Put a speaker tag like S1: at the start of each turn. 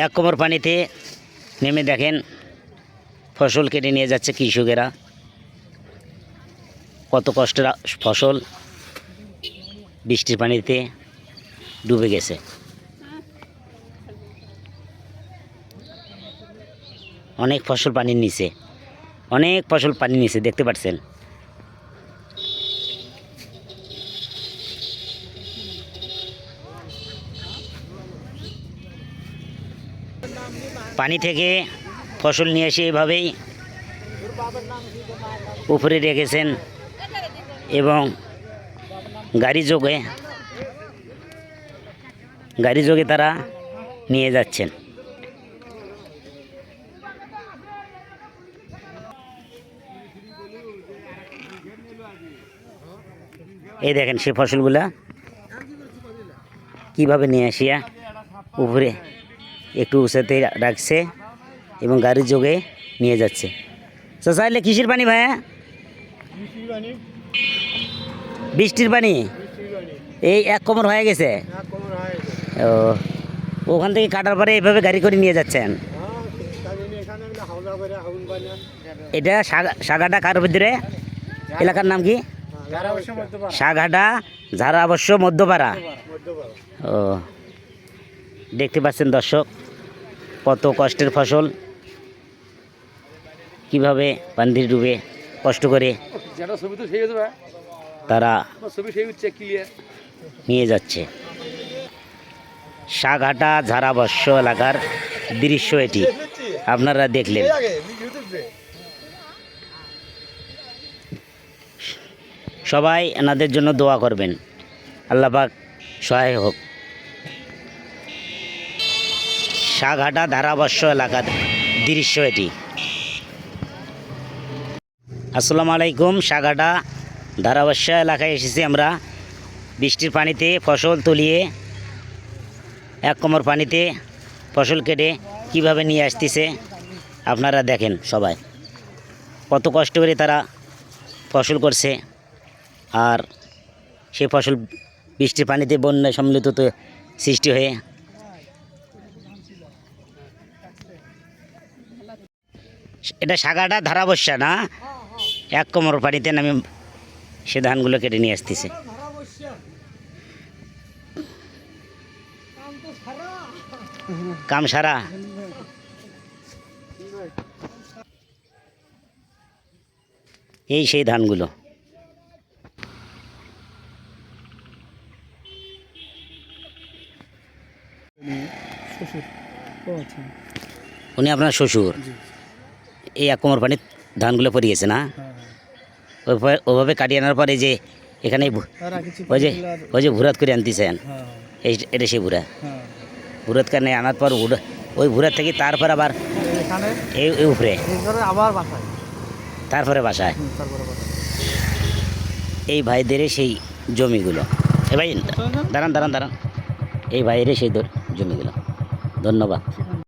S1: এক কোমর পানিতে নেমে দেখেন ফসল কেটে নিয়ে যাচ্ছে কৃষকেরা। কত কষ্টের ফসল বৃষ্টির পানিতে ডুবে গেছে। অনেক ফসল পানির নিচে, অনেক ফসল পানির নিচে দেখতে পাচ্ছেন। পানি থেকে ফসল নিয়ে এসে এভাবেই উপরে রেখেছেন এবং গাড়ি যোগে তারা নিয়ে যাচ্ছেন। এই দেখেন সে ফসলগুলা কিভাবে নিয়ে আসিয়া উপরে একটু উঁচাতে রাখছে এবং গাড়ির যোগে নিয়ে যাচ্ছে। চাইলে কিসের পানি ভাইয়া? বৃষ্টির পানি। এই এক কোমর হয়ে গেছে। ও, ওখান থেকে কাটার পরে এইভাবে গাড়ি করে নিয়ে যাচ্ছেন। এটা সাগাটা কার ভিতরে? এলাকার নাম কি? সাগাটা ঝাড়াবস্য মধ্যপাড়া। ও, দেখতে পাচ্ছেন দর্শক কত কষ্টের ফসল কিভাবে পানি ডুবে কষ্ট করে তারা নিয়ে যাচ্ছে। সাঘাটা ঝাড়াবস্য এলাকার দৃশ্য এটি আপনারা দেখলেন। সবাই এনাদের জন্য দোয়া করবেন, আল্লাহ পাক সহায় হোক। সাঘাটা ধারাবস্য এলাকার দৃশ্য এটি। আসসালামু আলাইকুম। সাঘাটা ধারাবস্য এলাকায় এসেছি আমরা। বৃষ্টির পানিতে ফসল তুলিয়ে এক কোমর পানিতে ফসল কেটে কিভাবে নিয়ে আসতেছে আপনারা দেখেন। সবাই কত কষ্ট করে তারা ফসল করছে, আর সেই ফসল বৃষ্টির পানিতে বন্যা সম্মিলিত সৃষ্টি হয়ে এটা সাগাটা ধারাবস্যা না, এক কোমর পানিতে নামে সে ধানগুলো কেটে নিয়ে আসতেছে। কাম সারা। এই সেই ধানগুলো। উনি আপনার শ্বশুর? এই এক কোমর পানি ধানগুলো পড়ে গেছে না? ওভাবে কাটিয়ে আনার পরে যে এখানে ওই যে ভুরাত করে আনতেছেন, এটা সেই ভুরাত কানে আনার পর ওই ভুরাত থেকে তারপর আবার এই উপরে তারপরে বাসায় এই ভাইদের সেই জমিগুলো। এ ভাই দাঁড়ান, এই ভাইয়ের সেই জমিগুলো। ধন্যবাদ।